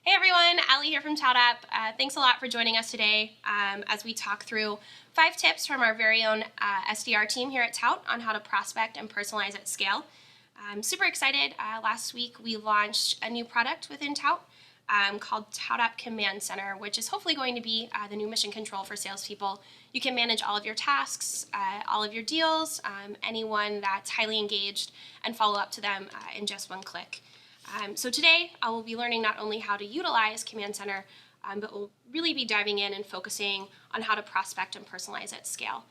Hey everyone, Allie here from ToutApp. Thanks a lot for joining us today as we talk through 5 tips from our very own SDR team here at Tout on how to prospect and personalize at scale. I'm super excited. Last week we launched a new product within Tout called ToutApp Command Center, which is hopefully going to be the new mission control for salespeople. You can manage all of your tasks, all of your deals, anyone that's highly engaged, and follow up to them in just one click. So today I will be learning not only how to utilize Command Center, but we'll really be diving in and focusing on how to prospect and personalize at scale.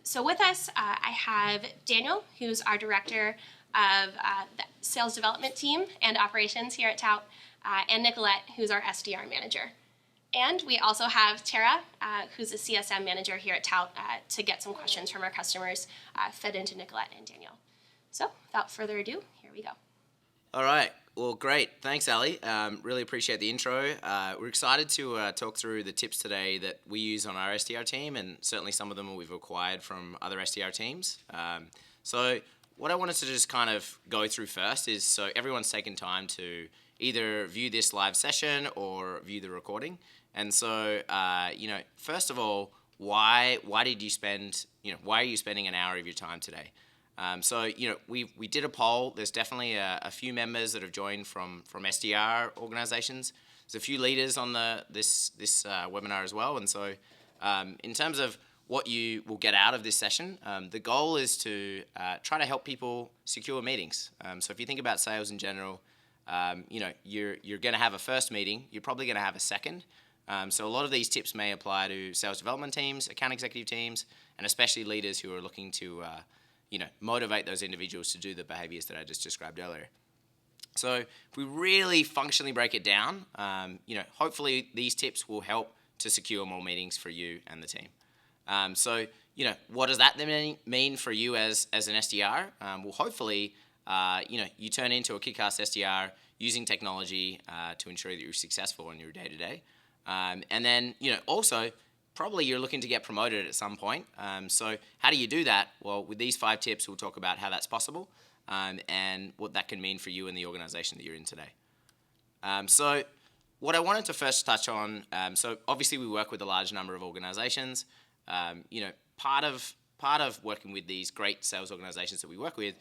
So with us, I have Daniel, who's our director of the sales development team and operations here at Tout, and Nicolette, who's our SDR manager. And we also have Tara, who's a CSM manager here at Tout, to get some questions from our customers fed into Nicolette and Daniel. So without further ado, here we go. All right. Well, great. Thanks, Ali. Really appreciate the intro. We're excited to talk through the tips today that we use on our SDR team, and certainly some of them we've acquired from other SDR teams. So what I wanted to just kind of go through first is so everyone's taken time to either view this live session or view the recording. And so, first of all, why are you spending an hour of your time today? We did a poll. There's definitely a few members that have joined from SDR organizations. There's a few leaders on this webinar as well. And so in terms of what you will get out of this session, the goal is to try to help people secure meetings. So if you think about sales in general, you're going to have a first meeting. You're probably going to have a second. So a lot of these tips may apply to sales development teams, account executive teams, and especially leaders who are looking to motivate those individuals to do the behaviors that I just described earlier. So if we really functionally break it down, hopefully these tips will help to secure more meetings for you and the team. What does that then mean for you as an SDR? Well, hopefully, you turn into a kick-ass SDR using technology to ensure that you're successful in your day-to-day. And then, also, probably you're looking to get promoted at some point. So how do you do that? Well, with these 5 tips, we'll talk about how that's possible and what that can mean for you and the organization that you're in today. So what I wanted to first touch on, so obviously we work with a large number of organizations. Part of working with these great sales organizations that we work with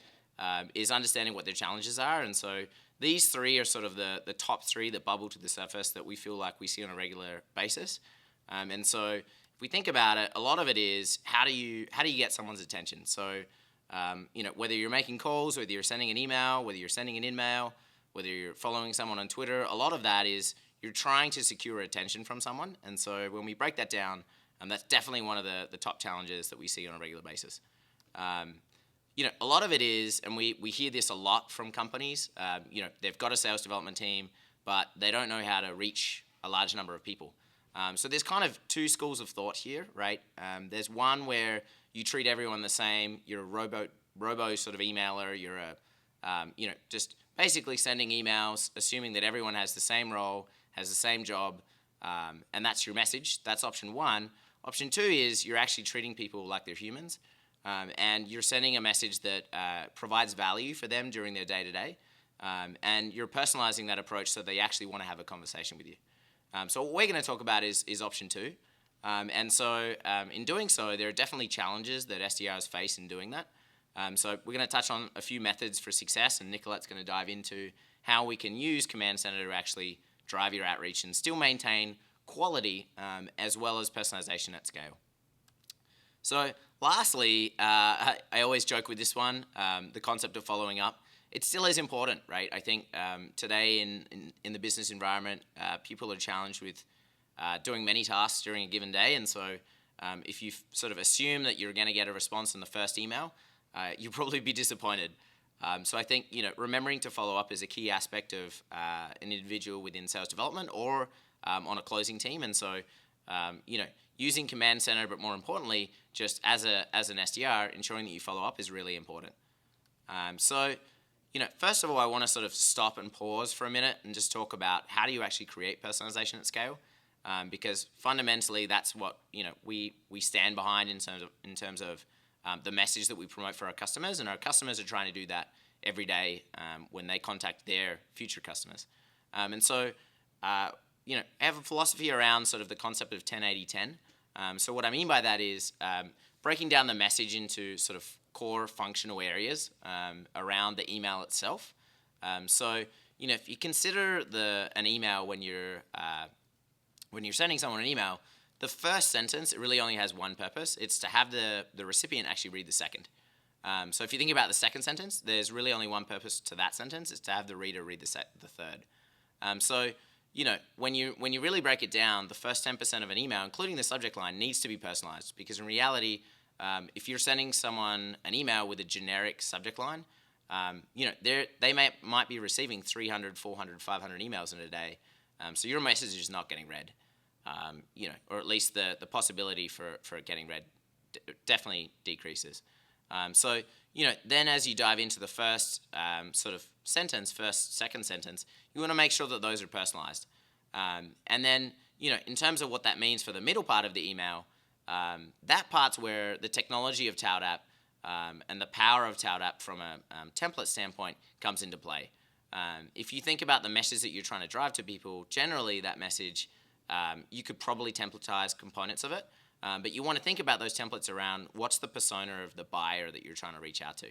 is understanding what their challenges are. And so these 3 are sort of the top 3 that bubble to the surface that we feel like we see on a regular basis. And so if we think about it, a lot of it is how do you get someone's attention? So, whether you're making calls, whether you're sending an email, whether you're sending an in-mail, whether you're following someone on Twitter, a lot of that is you're trying to secure attention from someone. And so when we break that down, that's definitely one of the top challenges that we see on a regular basis. A lot of it is, and we hear this a lot from companies, they've got a sales development team, but they don't know how to reach a large number of people. So there's kind of 2 schools of thought here, right? There's one where you treat everyone the same. You're a robo sort of emailer. You're just basically sending emails, assuming that everyone has the same role, has the same job, and that's your message. That's option 1. Option 2 is you're actually treating people like they're humans, and you're sending a message that provides value for them during their day-to-day, and you're personalizing that approach so they actually want to have a conversation with you. So what we're going to talk about is option 2. In doing so, there are definitely challenges that SDRs face in doing that. So we're going to touch on a few methods for success, and Nicolette's going to dive into how we can use Command Center to actually drive your outreach and still maintain quality as well as personalization at scale. So lastly, I always joke with this one, the concept of following up. It still is important, right? I think today in the business environment, people are challenged with doing many tasks during a given day. And so if you sort of assume that you're going to get a response in the first email, you'll probably be disappointed. So I think, remembering to follow up is a key aspect of an individual within sales development or on a closing team. And so, using Command Center, but more importantly, just as an SDR, ensuring that you follow up is really important. First of all, I want to sort of stop and pause for a minute and just talk about how do you actually create personalization at scale, because fundamentally that's what we stand behind in terms of the message that we promote for our customers, and our customers are trying to do that every day when they contact their future customers. And so have a philosophy around sort of the concept of 10-80-10. So what I mean by that is breaking down the message into sort of core functional areas around the email itself. So if you consider an email when you're sending someone an email, the first sentence, it really only has one purpose. It's to have the recipient actually read the second. So if you think about the second sentence, there's really only one purpose to that sentence. It's to have the reader read the third. So when you really break it down, the first 10% of an email, including the subject line, needs to be personalized. Because in reality, if you're sending someone an email with a generic subject line, they might be receiving 300, 400, 500 emails in a day. So your message is not getting read. Or at least the possibility for it getting read definitely decreases. Then as you dive into the first second sentence, you want to make sure that those are personalized. And then, in terms of what that means for the middle part of the email, that part's where the technology of ToutApp and the power of ToutApp from a template standpoint comes into play. If you think about the message that you're trying to drive to people, generally that message, you could probably templatize components of it. But you want to think about those templates around what's the persona of the buyer that you're trying to reach out to.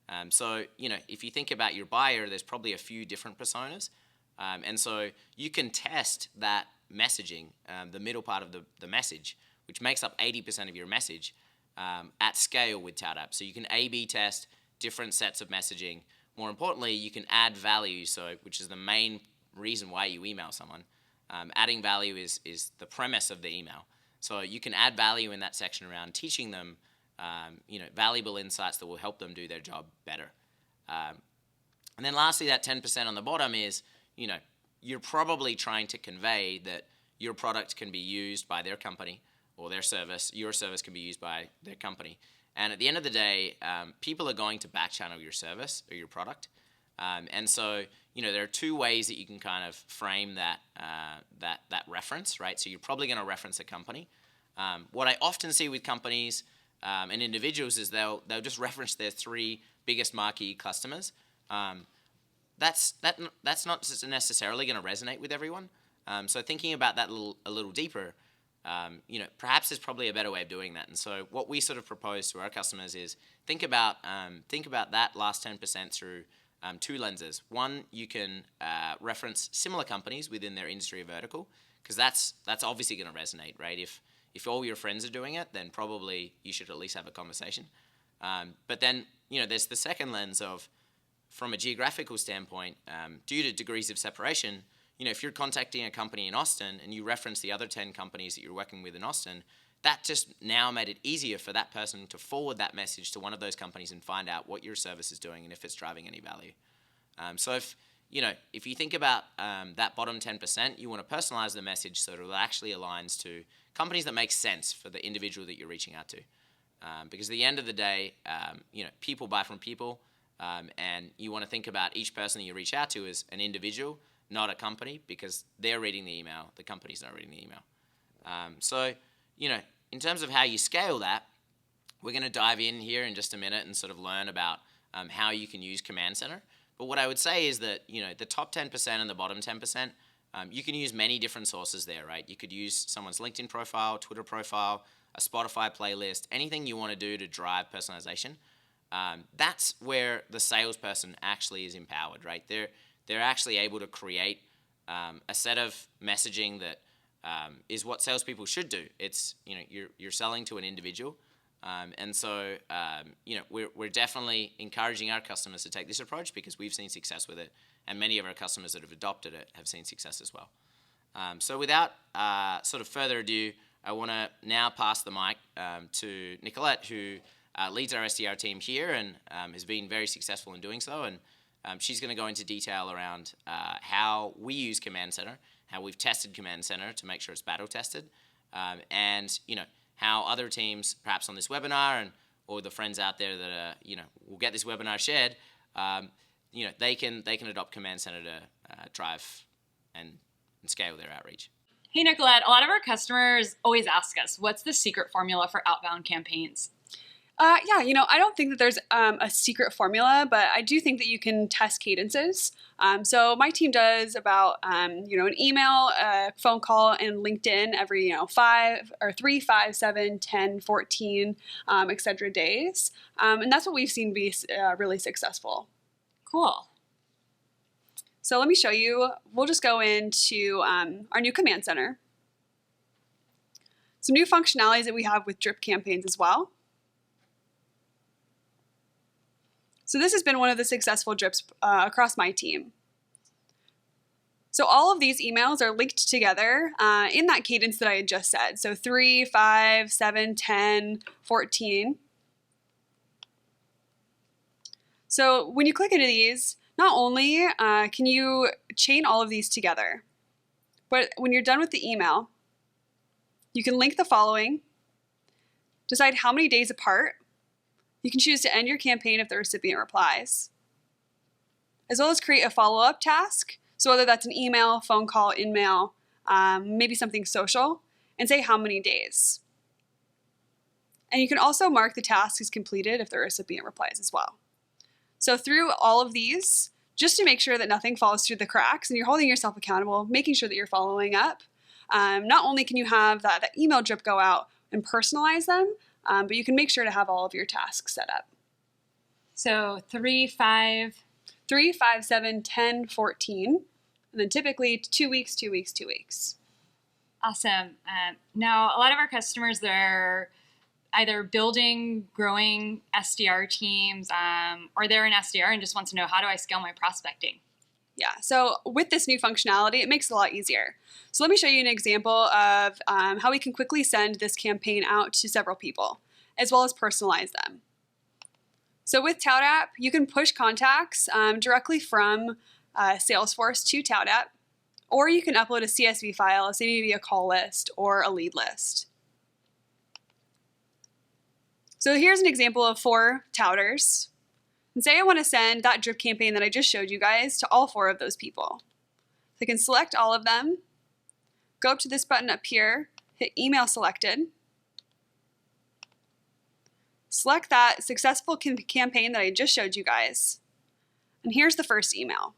If you think about your buyer, there's probably a few different personas. And so you can test that messaging, the middle part of the message, which makes up 80% of your message, at scale with ToutApp. So you can A/B test different sets of messaging. More importantly, you can add value, which is the main reason why you email someone. Adding value is the premise of the email. So you can add value in that section around teaching them, valuable insights that will help them do their job better. And then lastly, that 10% on the bottom is, you're probably trying to convey that your product can be used by their company or their service. Your service can be used by their company. And at the end of the day, people are going to back channel your service or your product. And so, there are two ways that you can kind of frame that reference, right? So you're probably going to reference a company. What I often see with companies and individuals is they'll just reference their 3 biggest marquee customers. That's not necessarily going to resonate with everyone. So thinking about that a little deeper, perhaps there's probably a better way of doing that. And so what we sort of propose to our customers is think about that last 10% through 2 lenses. One, you can reference similar companies within their industry or vertical, because that's obviously going to resonate, right? If all your friends are doing it, then probably you should at least have a conversation. But then, there's the second lens of, from a geographical standpoint, due to degrees of separation, if you're contacting a company in Austin and you reference the other 10 companies that you're working with in Austin, that just now made it easier for that person to forward that message to one of those companies and find out what your service is doing and if it's driving any value. So if you think about that bottom 10%, you want to personalize the message so that it actually aligns to companies that make sense for the individual that you're reaching out to. Because at the end of the day, people buy from people, and you want to think about each person that you reach out to as an individual, not a company, because they're reading the email, the company's not reading the email. In terms of how you scale that, we're going to dive in here in just a minute and sort of learn about how you can use Command Center. But what I would say is that, the top 10% and the bottom 10%, you can use many different sources there, right? You could use someone's LinkedIn profile, Twitter profile, a Spotify playlist, anything you want to do to drive personalization. That's where the salesperson actually is empowered, right? They're actually able to create a set of messaging that is what salespeople should do. It's, you're selling to an individual. And so, we're definitely encouraging our customers to take this approach because we've seen success with it, and many of our customers that have adopted it have seen success as well. So without sort of further ado, I want to now pass the mic to Nicolette, who leads our SDR team here and has been very successful in doing so. And she's going to go into detail around how we use Command Center, how we've tested Command Center to make sure it's battle tested, and how other teams, perhaps on this webinar or the friends out there that will get this webinar shared, they can adopt Command Center to drive and scale their outreach. Hey, Nicolette, a lot of our customers always ask us, what's the secret formula for outbound campaigns? Yeah, I don't think that there's a secret formula, but I do think that you can test cadences. So my team does about, an email, a phone call, and LinkedIn every, 3, 5, 7, 10, 14, etc. days. And that's what we've seen be really successful. Cool. So let me show you. We'll just go into our new command center. Some new functionalities that we have with drip campaigns as well. So this has been one of the successful drips across my team. So all of these emails are linked together in that cadence that I had just said. So 3, 5, 7, 10, 14. So when you click into these, not only can you chain all of these together, but when you're done with the email, you can link the following, decide how many days apart. You can choose to end your campaign if the recipient replies, as well as create a follow-up task. So whether that's an email, phone call, in-mail, maybe something social, and say how many days. And you can also mark the task as completed if the recipient replies as well. So through all of these, just to make sure that nothing falls through the cracks and you're holding yourself accountable, making sure that you're following up, not only can you have that email drip go out and personalize them, but you can make sure to have all of your tasks set up. So 3, 5, 7, 10, 14, and then typically 2 weeks, 2 weeks, 2 weeks. Awesome. Now, a lot of our customers, they're either building, growing SDR teams, or they're an SDR and just want to know, how do I scale my prospecting? Yeah, so with this new functionality, it makes it a lot easier. So let me show you an example of how we can quickly send this campaign out to several people, as well as personalize them. So with ToutApp, you can push contacts directly from Salesforce to ToutApp, or you can upload a CSV file, say maybe a call list or a lead list. So here's an example of 4 touters. And say I want to send that drip campaign that I just showed you guys to all 4 of those people. So I can select all of them, go up to this button up here, hit email selected, select that successful campaign that I just showed you guys, and here's the first email.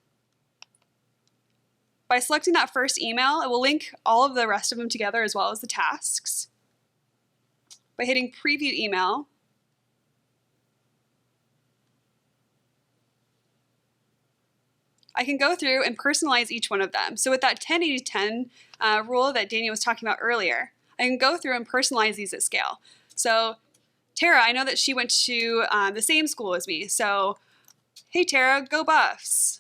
By selecting that first email, it will link all of the rest of them together as well as the tasks. By hitting preview email, I can go through and personalize each one of them. So with that 10-80-10 rule that Daniel was talking about earlier, I can go through and personalize these at scale. So Tara, I know that she went to the same school as me. So, hey Tara, go Buffs.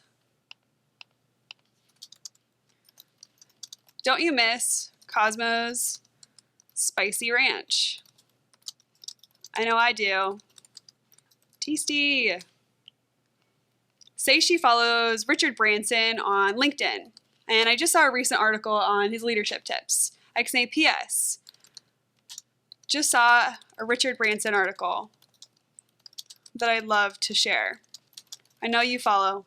Don't you miss Cosmo's Spicy Ranch? I know I do. Tasty. Say she follows Richard Branson on LinkedIn, and I just saw a recent article on his leadership tips. I can say, P.S. Just saw a Richard Branson article that I'd love to share. I know you follow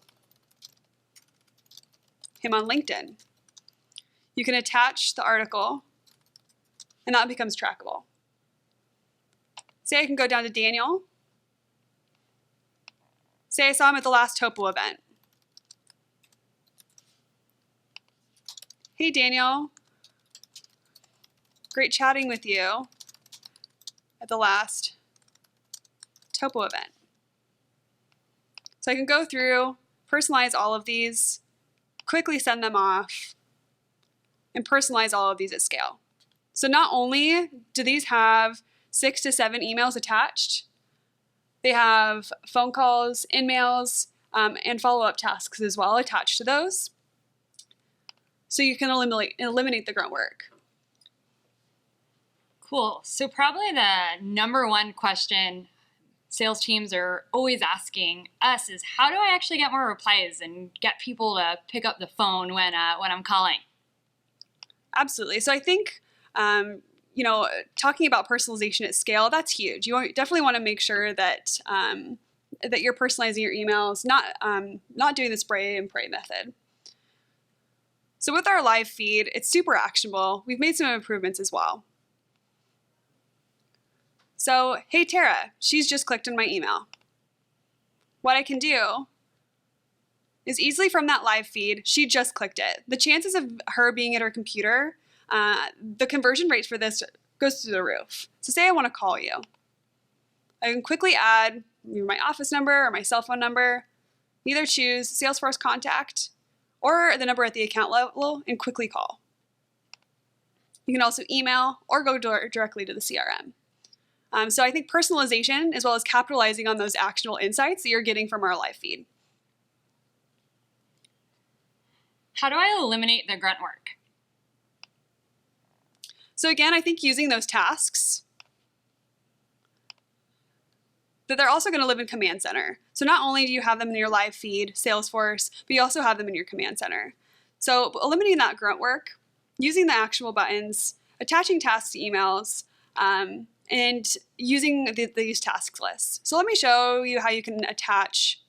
him on LinkedIn. You can attach the article, and that becomes trackable. Say I can go down to Daniel. Say I saw him at the last Topo event. Hey Daniel, great chatting with you at the last Topo event. So I can go through, personalize all of these, quickly send them off, and personalize all of these at scale. So not only do these have 6 to 7 emails attached, they have phone calls, in-mails, and follow-up tasks as well attached to those. So you can eliminate the grunt work. Cool. So probably the number one question sales teams are always asking us is, how do I actually get more replies and get people to pick up the phone when I'm calling? Absolutely. So I think talking about personalization at scale, that's huge. You definitely want to make sure that that you're personalizing your emails, not doing the spray and pray method. So with our live feed, it's super actionable. We've made some improvements as well. So, hey Tara, she's just clicked on my email. What I can do is easily from that live feed, she just clicked it. The chances of her being at her computer, the conversion rates for this goes through the roof. So say I want to call you. I can quickly add my office number or my cell phone number, either choose Salesforce contact or the number at the account level and quickly call. You can also email or go directly to the CRM. So I think personalization, as well as capitalizing on those actionable insights that you're getting from our live feed. How do I eliminate the grunt work? So again, I think using those tasks, that they're also going to live in Command Center. So not only do you have them in your live feed, Salesforce, but you also have them in your Command Center. So eliminating that grunt work, using the actionable buttons, attaching tasks to emails, and using these tasks lists. So let me show you how you can attach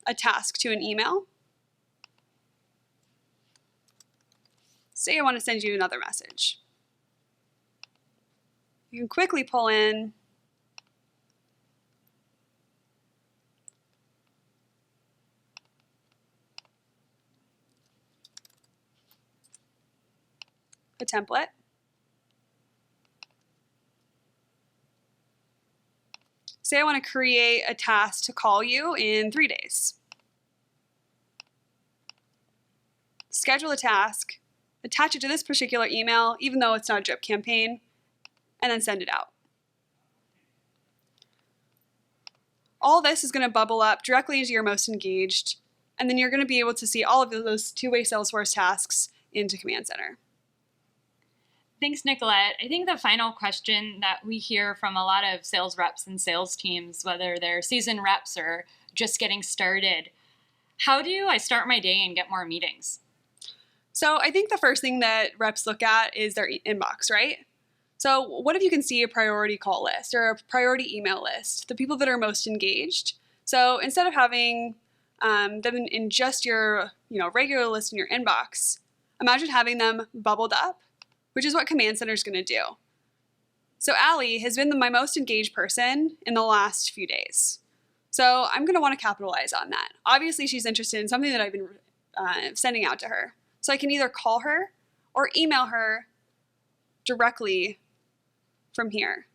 a task to an email. Say I want to send you another message. You can quickly pull in a template. Say I want to create a task to call you in 3 days. Schedule a task, attach it to this particular email, even though it's not a drip campaign, and then send it out. All this is going to bubble up directly into your most engaged, and then you're going to be able to see all of those two-way Salesforce tasks into Command Center. Thanks, Nicolette. I think the final question that we hear from a lot of sales reps and sales teams, whether they're seasoned reps or just getting started, how do I start my day and get more meetings? So I think the first thing that reps look at is their inbox, right? So what if you can see a priority call list or a priority email list, the people that are most engaged? So instead of having them in just your regular list in your inbox, imagine having them bubbled up, which is what Command Center is going to do. So Allie has been my most engaged person in the last few days. So I'm going to want to capitalize on that. Obviously, she's interested in something that I've been sending out to her. So I can either call her or email her directly from here.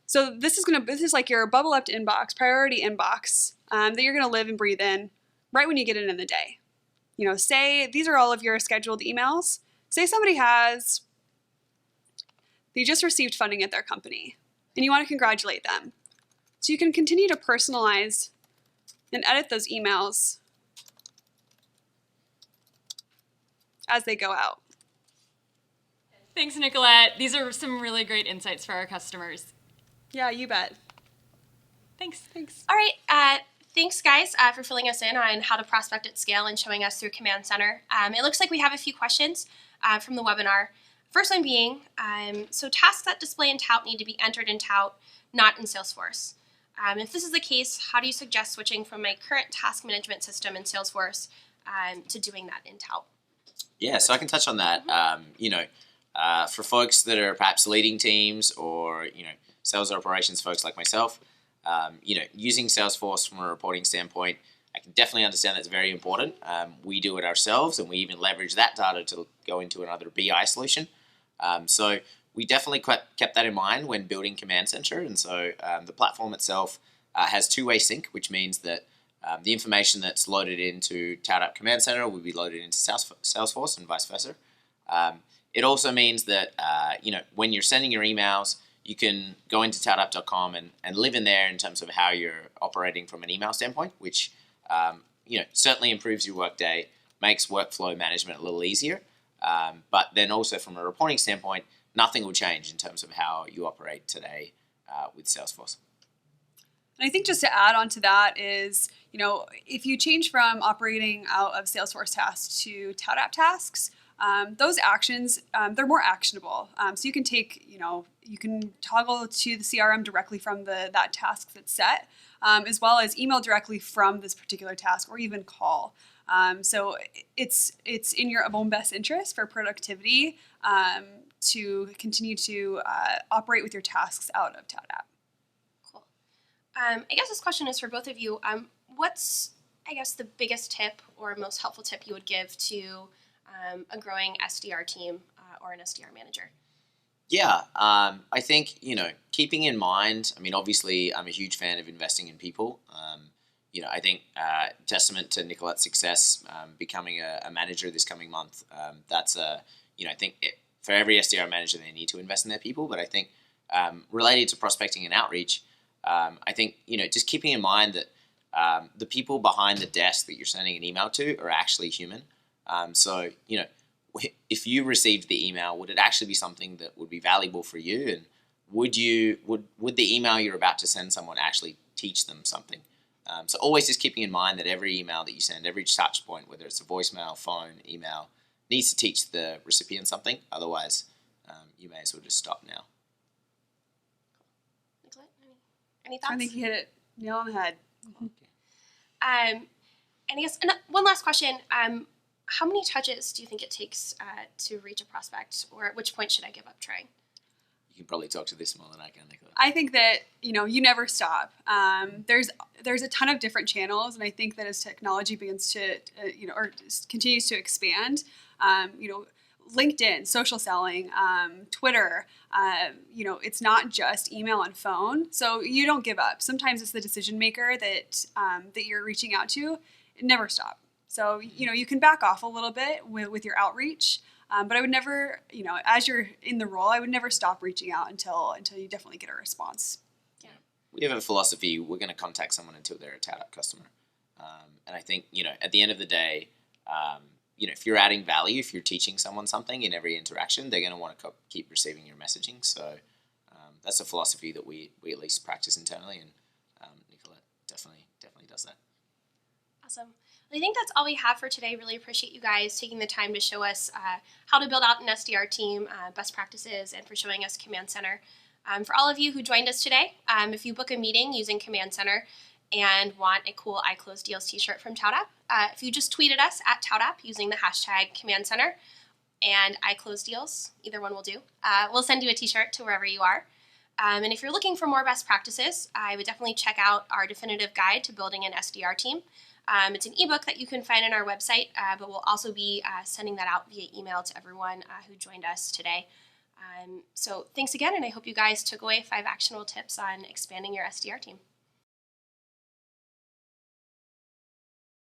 So this is like your bubble up inbox, priority inbox that you're going to live and breathe in right when you get it in the day. Say these are all of your scheduled emails. Say somebody they just received funding at their company and you want to congratulate them. So you can continue to personalize and edit those emails as they go out. Thanks, Nicolette. These are some really great insights for our customers. Yeah, you bet. Thanks. All right. Thanks, guys, for filling us in on how to prospect at scale and showing us through Command Center. It looks like we have a few questions from the webinar. First one being, so tasks that display in Tout need to be entered in Tout, not in Salesforce. If this is the case, how do you suggest switching from my current task management system in Salesforce to doing that in Tout? Yeah, so I can touch on that. For folks that are perhaps leading teams or sales operations folks like myself, using Salesforce from a reporting standpoint, I can definitely understand that's very important. We do it ourselves, and we even leverage that data to go into another BI solution. So we definitely kept that in mind when building Command Center, and so the platform itself has two-way sync, which means that the information that's loaded into ToutApp Command Center will be loaded into Salesforce and vice versa. It also means that when you're sending your emails, you can go into ToutApp.com and live in there in terms of how you're operating from an email standpoint, which certainly improves your workday, makes workflow management a little easier. But then also from a reporting standpoint, nothing will change in terms of how you operate today with Salesforce. And I think just to add on to that is, if you change from operating out of Salesforce tasks to ToutApp tasks, those actions, they're more actionable. So you can take, you can toggle to the CRM directly from that task that's set, as well as email directly from this particular task, or even call. So it's in your own best interest for productivity to continue to operate with your tasks out of ToutApp. Cool. I guess this question is for both of you. What's, I guess, the biggest tip or most helpful tip you would give to a growing SDR team or an SDR manager? Yeah, I think, keeping in mind, obviously I'm a huge fan of investing in people. I think testament to Nicolette's success becoming a manager this coming month, that's I think for every SDR manager, they need to invest in their people. But I think related to prospecting and outreach, I think, just keeping in mind that the people behind the desk that you're sending an email to are actually human. So, if you received the email, would it actually be something that would be valuable for you? And would the email you're about to send someone actually teach them something? So always just keeping in mind that every email that you send, every touch point, whether it's a voicemail, phone, email, needs to teach the recipient something. Otherwise, you may as well just stop now. Nicolette, any thoughts? I think you hit it nail on the head. And I guess one last question. How many touches do you think it takes to reach a prospect, or at which point should I give up trying? You can probably talk to this more than I can, Nicolette. I think that, you never stop. There's a ton of different channels, and I think that as technology begins to, or continues to expand, LinkedIn, social selling, Twitter, it's not just email and phone. So you don't give up. Sometimes it's the decision maker that you're reaching out to. Never stop. So, you can back off a little bit with your outreach. But I would never, as you're in the role, I would never stop reaching out until you definitely get a response. Yeah. We have a philosophy, we're going to contact someone until they're a ToutApp customer. And I think, at the end of the day, if you're adding value, if you're teaching someone something in every interaction, they're going to want to keep receiving your messaging. So that's a philosophy that we at least practice internally, and Nicolette definitely does that. Awesome. Well, I think that's all we have for today. Really appreciate you guys taking the time to show us how to build out an SDR team, best practices, and for showing us Command Center. For all of you who joined us today, if you book a meeting using Command Center and want a cool I Close Deals t-shirt from ToutApp, if you just tweeted us at ToutApp using the hashtag Command Center and I Close Deals, either one will do, we'll send you a t-shirt to wherever you are. And if you're looking for more best practices, I would definitely check out our definitive guide to building an SDR team. It's an ebook that you can find on our website, but we'll also be sending that out via email to everyone who joined us today. So thanks again, and I hope you guys took away 5 actionable tips on expanding your SDR team.